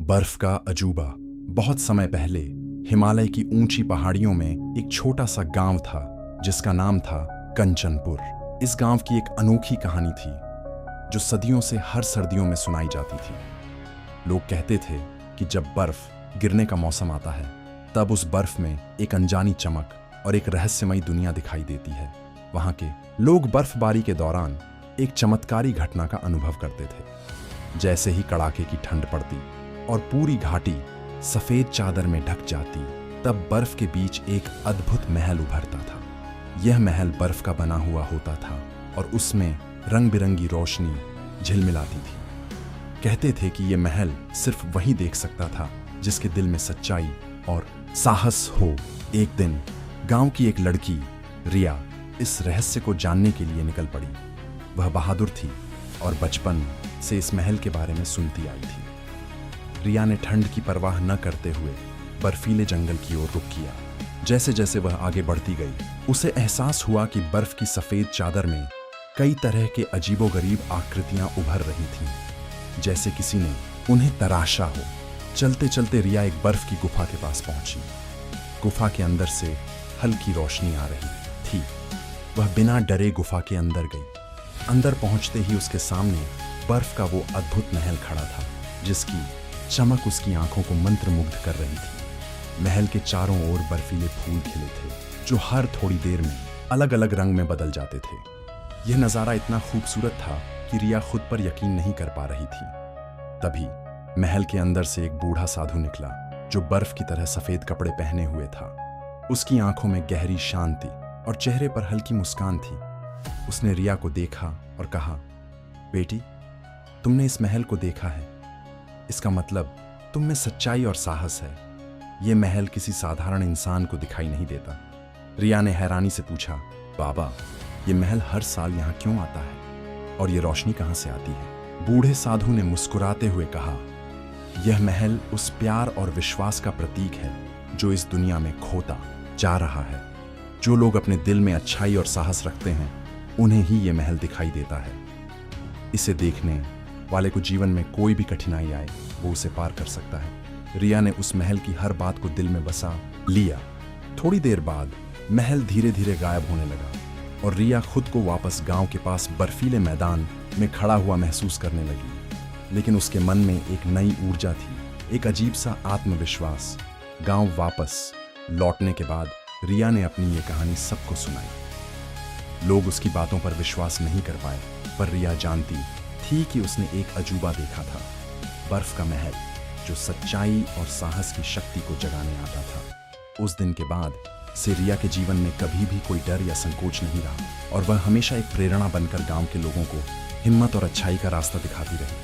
बर्फ का अजूबा। बहुत समय पहले हिमालय की ऊंची पहाड़ियों में एक छोटा सा गांव था जिसका नाम था कंचनपुर। इस गांव की एक अनोखी कहानी थी जो सदियों से हर सर्दियों में सुनाई जाती थी। लोग कहते थे कि जब बर्फ गिरने का मौसम आता है तब उस बर्फ में एक अनजानी चमक और एक रहस्यमयी दुनिया दिखाई देती है। वहां के लोग बर्फबारी के दौरान एक चमत्कारी घटना का अनुभव करते थे। जैसे ही कड़ाके की ठंड पड़ती और पूरी घाटी सफेद चादर में ढक जाती, तब बर्फ के बीच एक अद्भुत महल उभरता था। यह महल बर्फ का बना हुआ होता था और उसमें रंग बिरंगी रोशनी झिलमिलाती थी। कहते थे कि यह महल सिर्फ वही देख सकता था जिसके दिल में सच्चाई और साहस हो। एक दिन गांव की एक लड़की रिया इस रहस्य को जानने के लिए निकल पड़ी। वह बहादुर थी और बचपन से इस महल के बारे में सुनती आई थी। रिया ने ठंड की परवाह न करते हुए बर्फीले जंगल की ओर रुख किया। जैसे जैसे वह आगे बढ़ती गई, उसे एहसास हुआ कि बर्फ की सफेद चादर में कई तरह के अजीबोगरीब आकृतियां उभर रही थीं, जैसे किसी ने उन्हें तराशा हो। चलते चलते रिया एक बर्फ की गुफा के पास पहुंची। गुफा के अंदर से हल्की रोशनी आ रही थी। वह बिना डरे गुफा के अंदर गई। अंदर पहुंचते ही उसके सामने बर्फ का वो अद्भुत महल खड़ा था जिसकी चमक उसकी आंखों को मंत्रमुग्ध कर रही थी। महल के चारों ओर बर्फीले फूल खिले थे जो हर थोड़ी देर में अलग अलग रंग में बदल जाते थे। यह नज़ारा इतना खूबसूरत था कि रिया खुद पर यकीन नहीं कर पा रही थी। तभी महल के अंदर से एक बूढ़ा साधु निकला जो बर्फ की तरह सफेद कपड़े पहने हुए था। उसकी आंखों में गहरी शांति और चेहरे पर हल्की मुस्कान थी। उसने रिया को देखा और कहा, बेटी, तुमने इस महल को देखा है, इसका मतलब तुम में सच्चाई और साहस है। यह महल किसी साधारण इंसान को दिखाई नहीं देता। रिया ने हैरानी से पूछा, बाबा, यह महल हर साल यहाँ क्यों आता है और यह रोशनी कहाँ से आती है? बूढ़े साधु ने मुस्कुराते हुए कहा, यह महल उस प्यार और विश्वास का प्रतीक है जो इस दुनिया में खोता जा रहा है। जो लोग अपने दिल में अच्छाई और साहस रखते हैं उन्हें ही यह महल दिखाई देता है। इसे देखने वाले को जीवन में कोई भी कठिनाई आए वो उसे पार कर सकता है। रिया ने उस महल की हर बात को दिल में बसा लिया। थोड़ी देर बाद महल धीरे धीरे गायब होने लगा और रिया खुद को वापस गांव के पास बर्फीले मैदान में खड़ा हुआ महसूस करने लगी। लेकिन उसके मन में एक नई ऊर्जा थी, एक अजीब सा आत्मविश्वास। गांव वापस लौटने के बाद रिया ने अपनी ये कहानी सबको सुनाई। लोग उसकी बातों पर विश्वास नहीं कर पाए, पर रिया जानती थी कि उसने एक अजूबा देखा था, बर्फ का महल जो सच्चाई और साहस की शक्ति को जगाने आता था। उस दिन के बाद से रिया के जीवन में कभी भी कोई डर या संकोच नहीं रहा और वह हमेशा एक प्रेरणा बनकर गांव के लोगों को हिम्मत और अच्छाई का रास्ता दिखाती रही।